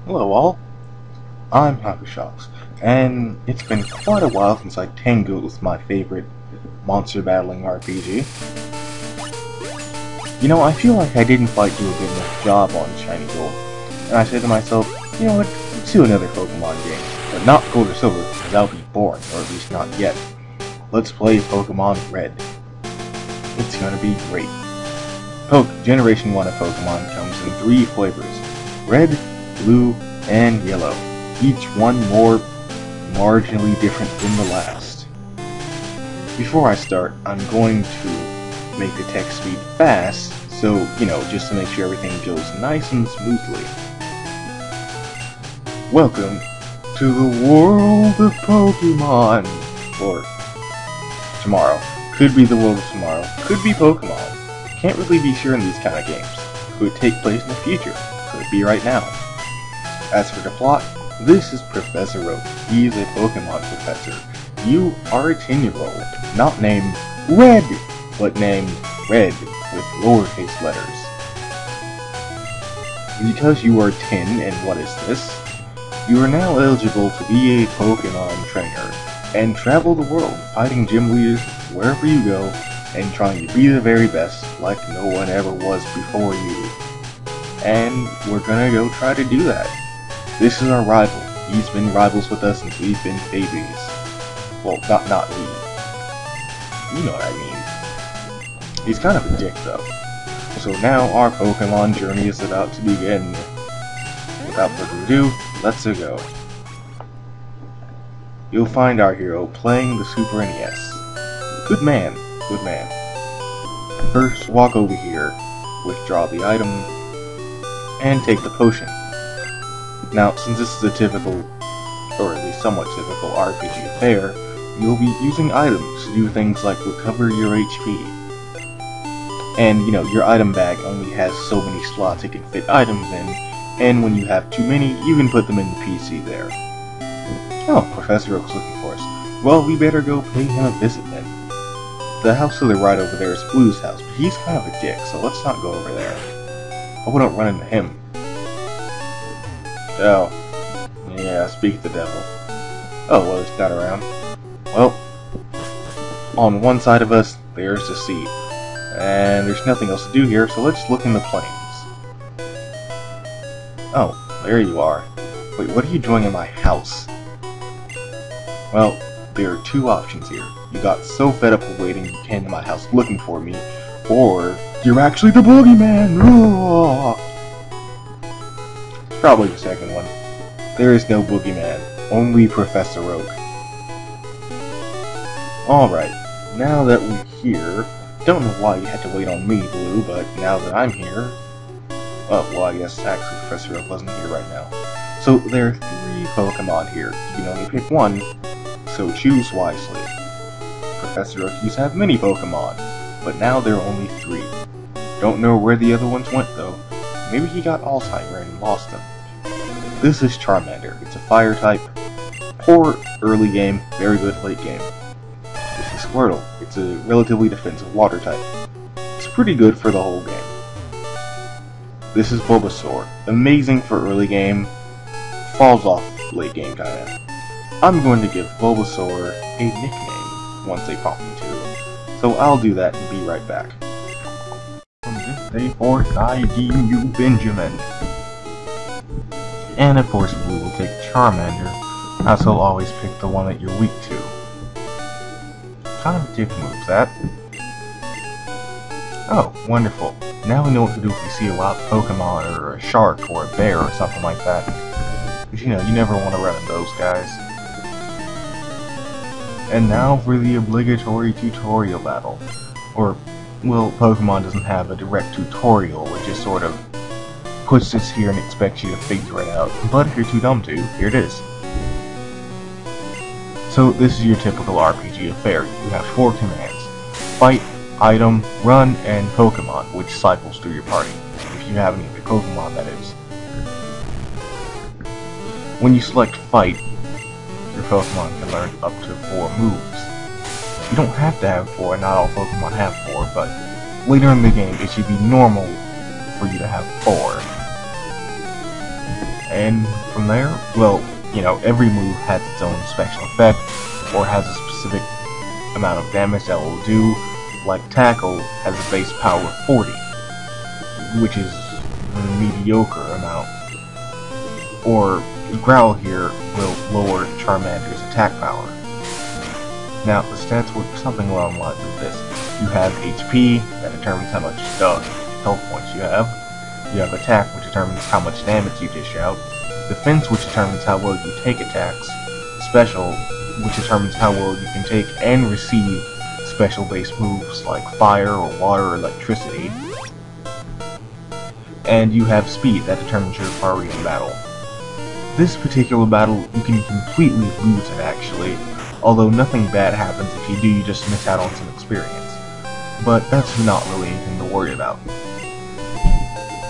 Hello all, I'm Happy Shops, and it's been quite a while since I tangled with my favorite monster battling RPG. You know, I feel like I didn't quite do a good enough job on Shiny Gold, and I said to myself, you know what, let's do another Pokemon game, but not Gold or Silver, because that would be boring, or at least not yet. Let's play Pokemon Red. It's gonna be great. Generation 1 of Pokemon comes in 3 flavors: Red, Blue, and Yellow, each one more marginally different than the last. Before I start, I'm going to make the text speed fast, so, just to make sure everything goes nice and smoothly. Welcome to the world of Pokemon! Or, tomorrow. Could be the world of tomorrow. Could be Pokemon. Can't really be sure in these kind of games. Could take place in the future. Could be right now. As for the plot, this is Professor Oak. He's a Pokemon professor. You are a 10-year-old, not named Red, but named Red with lowercase letters. Because you are 10, and what is this? You are now eligible to be a Pokemon trainer, and travel the world fighting gym leaders wherever you go, and trying to be the very best like no one ever was before you. And we're gonna go try to do that. This is our rival. He's been rivals with us since we've been babies. Well, not me. You know what I mean. He's kind of a dick, though. So now our Pokemon journey is about to begin. Without further ado, let's go. You'll find our hero playing the Super NES. Good man, good man. First, walk over here, withdraw the item, and take the potion. Now, since this is a typical, or at least somewhat typical RPG affair, you'll be using items to do things like recover your HP. And, your item bag only has so many slots it can fit items in, and when you have too many, you can put them in the PC there. Oh, Professor Oak's looking for us. Well, we better go pay him a visit then. The house to the right over there is Blue's house, but he's kind of a dick, so let's not go over there. Hope we don't run into him. Oh. Yeah, speak the devil. Oh, well, he's not around. Well, on one side of us, there's the sea. And there's nothing else to do here, so let's look in the plains. Oh, there you are. Wait, what are you doing in my house? Well, there are 2 options here. You got so fed up with waiting you came to my house looking for me, or you're actually the boogeyman! Oh! Probably the second one. There is no boogeyman, only Professor Oak. Alright, now that we're here, don't know why you had to wait on me, Blue, but now that I'm here... Oh, well, I guess actually Professor Oak wasn't here right now. So there are 3 Pokemon here. You can only pick one, so choose wisely. Professor Oak used to have many Pokemon, but now there are only 3. Don't know where the other ones went, though. Maybe he got Alzheimer's and lost them. This is Charmander. It's a fire type. Poor early game, very good late game. This is Squirtle. It's a relatively defensive water type. It's pretty good for the whole game. This is Bulbasaur. Amazing for early game. Falls off late game kinda. I'm going to give Bulbasaur a nickname once they prompt me to. So I'll do that and be right back. From this day forth, I deem you Benjamin. And of course, Blue will take Charmander, as he'll always pick the one that you're weak to. Kind of a dick move, that. Oh, wonderful. Now we know what to do if we see a wild Pokemon, or a shark, or a bear, or something like that. But you never want to run into those guys. And now for the obligatory tutorial battle. Or, well, Pokemon doesn't have a direct tutorial, which is sort of puts this here and expects you to figure it out. But if you're too dumb to, here it is. So this is your typical RPG affair. You have 4 commands: fight, item, run, and Pokemon, which cycles through your party. If you have any of the Pokemon, that is. When you select fight, your Pokemon can learn up to 4 moves. You don't have to have 4, not all Pokemon have 4, but later in the game it should be normal for you to have 4. And from there, well, you know, every move has its own special effect, or has a specific amount of damage that will do. Like Tackle has a base power of 40, which is a mediocre amount. Or Growl here will lower Charmander's attack power. Now, the stats work something along the lines of this. You have HP, that determines how much health points you have. You have Attack, which determines how much damage you dish out. Defense, which determines how well you take attacks. Special, which determines how well you can take and receive special-based moves like fire or water or electricity. And you have Speed, that determines your priority in battle. This particular battle, you can completely lose it actually, although nothing bad happens. If you do, you just miss out on some experience. But that's not really anything to worry about.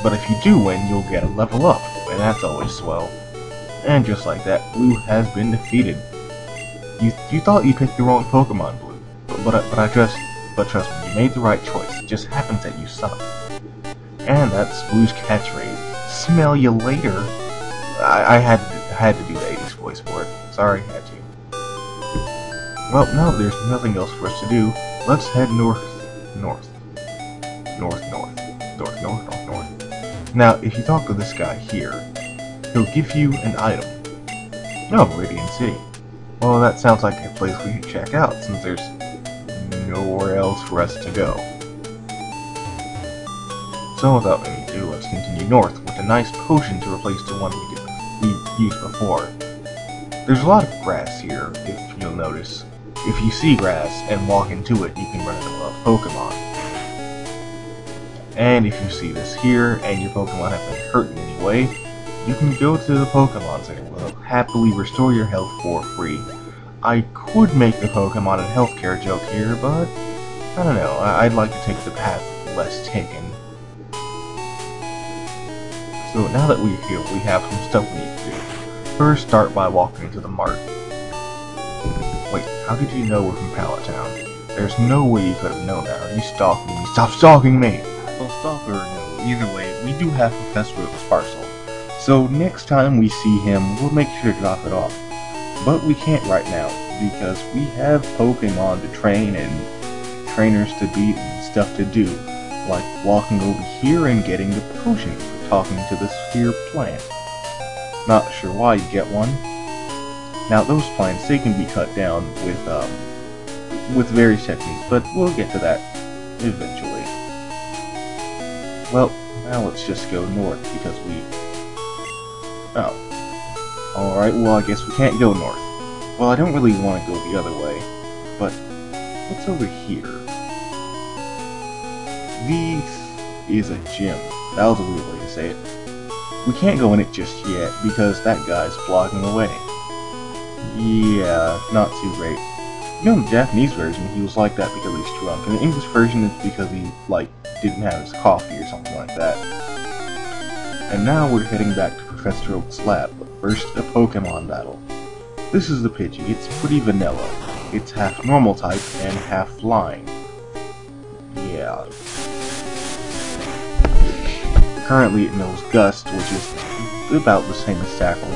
But if you do win, you'll get a level up, and that's always swell. And just like that, Blue has been defeated. You thought you picked the wrong Pokemon, Blue, but trust me, you made the right choice. It just happens that you suck. And that's Blue's catchphrase. Smell you later. I had to do the 80s voice for it. Sorry, had to. Well, now that there's nothing else for us to do, let's head north. Now, if you talk to this guy here, he'll give you an item. Oh, Meridian City. Well, that sounds like a place we should check out, since there's nowhere else for us to go. So without any ado, let's continue north with a nice potion to replace the one we used before. There's a lot of grass here, if you'll notice. If you see grass and walk into it, you can run into a lot of Pokemon. And if you see this here, and your Pokemon have been hurt in any way, you can go to the Pokemon Center where they'll happily restore your health for free. I could make the Pokemon and healthcare joke here, but I don't know, I'd like to take the path less taken. So now that we're here, we have some stuff we need to do. First, start by walking into the mart. Wait, how did you know we're from Pallet Town? There's no way you could have known that. Are you stalking me? Stop stalking me! Well, stalker or no, either way, we do have Professor Oak's parcel. So next time we see him, we'll make sure to drop it off. But we can't right now, because we have Pokemon to train and trainers to beat and stuff to do. Like walking over here and getting the potion for talking to this here plant. Not sure why you get one. Now those plants, they can be cut down with various techniques, but we'll get to that eventually. Well, now let's just go north because we... Oh. Alright, well I guess we can't go north. Well, I don't really want to go the other way, but what's over here? This is a gym. That was a weird way to say it. We can't go in it just yet because that guy's blocking the way. Yeah, not too great. You know, in the Japanese version, he was like that because he's drunk. In the English version, it's because he, like, didn't have his coffee or something like that. And now we're heading back to Professor Oak's lab, but first, a Pokemon battle. This is the Pidgey. It's pretty vanilla. It's half normal type and half flying. Yeah. Currently it knows Gust, which is about the same as Tackle,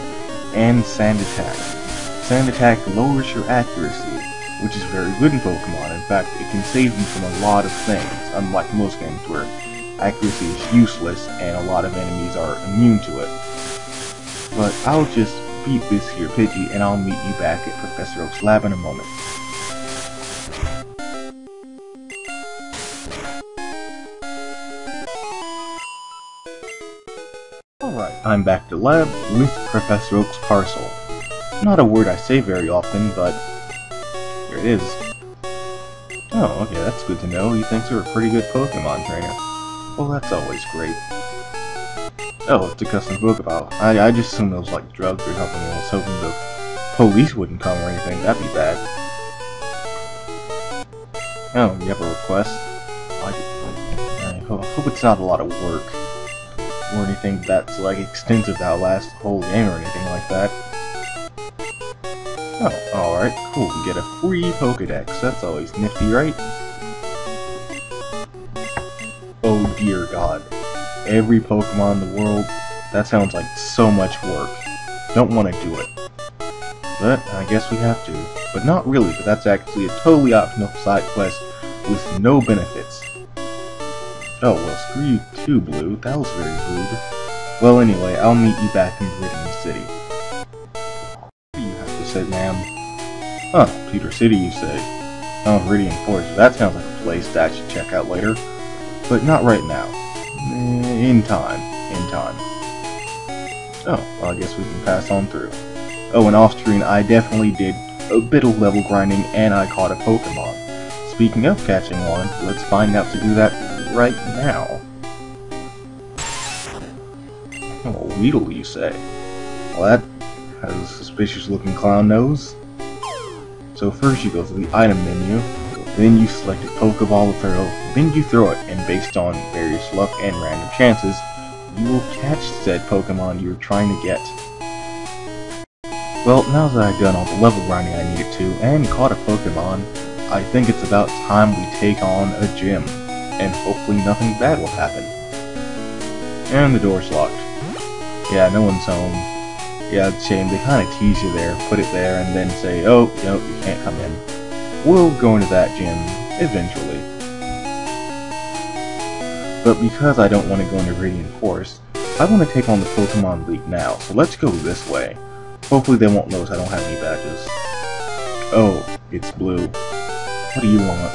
and Sand Attack. Sand Attack lowers your accuracy, which is very good in Pokemon. In fact, it can save you from a lot of things, unlike most games where accuracy is useless and a lot of enemies are immune to it. But I'll just beat this here Pidgey and I'll meet you back at Professor Oak's lab in a moment. Alright, I'm back to lab with Professor Oak's parcel. Not a word I say very often, but here it is. Oh, okay, that's good to know. He thinks you're a pretty good Pokemon trainer. Well, that's always great. Oh, it's a custom Pokeball. I just assumed it was like drugs or something, and I was hoping the police wouldn't come or anything. That'd be bad. Oh, you have a request? I hope it's not a lot of work. Or anything that's like extensive that'll last the whole game or anything like that. Oh, alright, cool. We get a free Pokedex. That's always nifty, right? Oh dear god. Every Pokemon in the world That sounds like so much work. Don't want to do it. But I guess we have to. But not really, because that's actually a totally optional side quest with no benefits. Oh, well, screw you too, Blue. That was very rude. Well, anyway, I'll meet you back in Viridian City. What do you have to say, ma'am? Huh, Peter City, you say? Oh, Viridian Forest. That sounds like a place that I should check out later. But not right now. In time. In time. Oh, well, I guess we can pass on through. Oh, and off-screen, I definitely did a bit of level grinding, and I caught a Pokemon. Speaking of catching one, let's find out to do that right now. Oh, Weedle, you say? Well, that has a suspicious-looking clown nose. So first you go to the item menu, then you select a Pokeball to throw, then you throw it, and based on various luck and random chances, you will catch said Pokemon you're trying to get. Well, now that I've done all the level grinding I needed to, and caught a Pokemon, I think it's about time we take on a gym, and hopefully nothing bad will happen. And the door's locked. Yeah, no one's home. Yeah, it's a shame, they kinda tease you there, put it there, and then say, oh, no, you can't come in. We'll go into that gym, eventually. But because I don't want to go into Radiant Forest, I want to take on the Pokemon League now, so let's go this way. Hopefully they won't notice I don't have any badges. Oh, it's Blue. What do you want?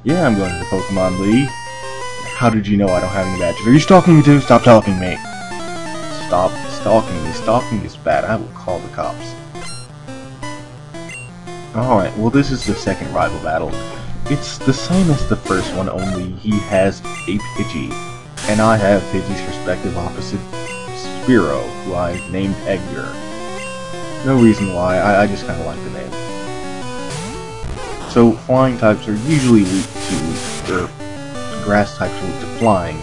Yeah, I'm going to the Pokemon League. How did you know I don't have any badges? Are you stalking me too? Stop stalking me. Stop stalking me. Stalking is bad. I will call the cops. Alright, well this is the second rival battle. It's the same as the first one, only he has a Pidgey. And I have Pidgey's respective opposite, Spearow, who I named Edgar. No reason why, I just kinda like the name. So, flying types are usually weak to, grass types are weak to flying.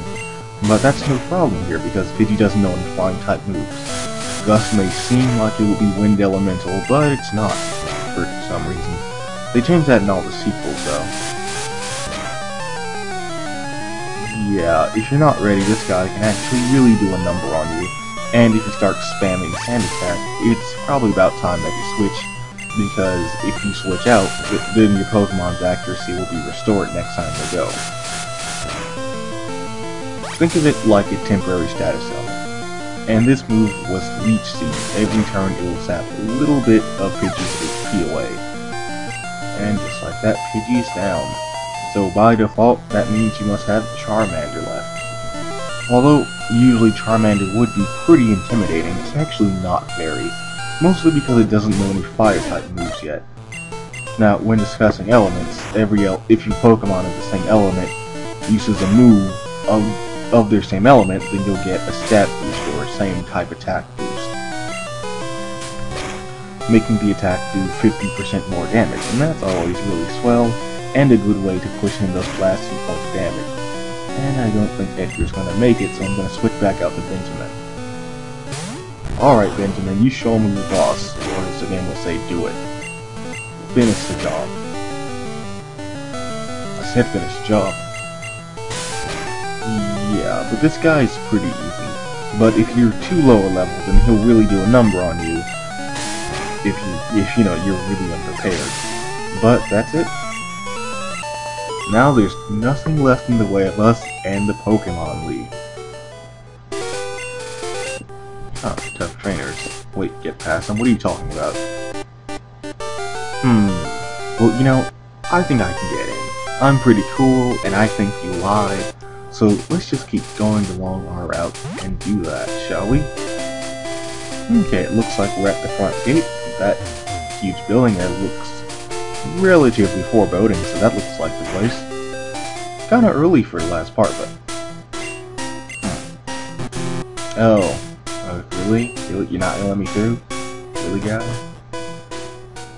But that's no problem here, because Pidgey doesn't know any flying type moves. Gust may seem like it would be wind elemental, but it's not, for some reason. They changed that in all the sequels, though. Yeah, if you're not ready, this guy can actually really do a number on you. And if you start spamming Sand Attack, it's probably about time that you switch, because if you switch out, then your Pokemon's accuracy will be restored next time they go. Think of it like a temporary status element. And this move was Leech Seed. Every turn it will sap a little bit of Pidgey's HP away. And just like that, Pidgey's down. So by default, that means you must have Charmander left. Although, usually Charmander would be pretty intimidating, it's actually not very. Mostly because it doesn't know any Fire-type moves yet. Now, when discussing elements, if your Pokemon is the same element uses a move of their same element, then you'll get a stat boost or same type attack boost, making the attack do 50% more damage, and that's always really swell, and a good way to push in those last few points of damage. And I don't think Edgar's gonna make it, so I'm gonna switch back out to Benjamin. Alright, Benjamin, you show me your boss, or as the game will say, do it. Finish the job. I said finish the job. Yeah, but this guy's pretty easy. But if you're too low a level, then he'll really do a number on you. If you know you're really unprepared. But that's it. Now there's nothing left in the way of us and the Pokemon League. Oh, tough trainers. Wait, get past them. What are you talking about? Well, you know, I think I can get in. I'm pretty cool, and I think you lied. So let's just keep going along our route and do that, shall we? Okay, it looks like we're at the front gate. That huge building there looks relatively foreboding, so that looks like the place. Kinda early for the last part, but... Oh. Really? You're not gonna let me through? Really, guy?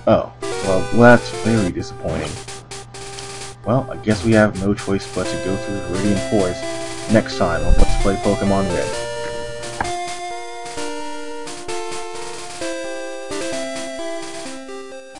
Oh. Well, that's very disappointing. Well, I guess we have no choice but to go through Viridian Forest next time on Let's Play Pokemon Red.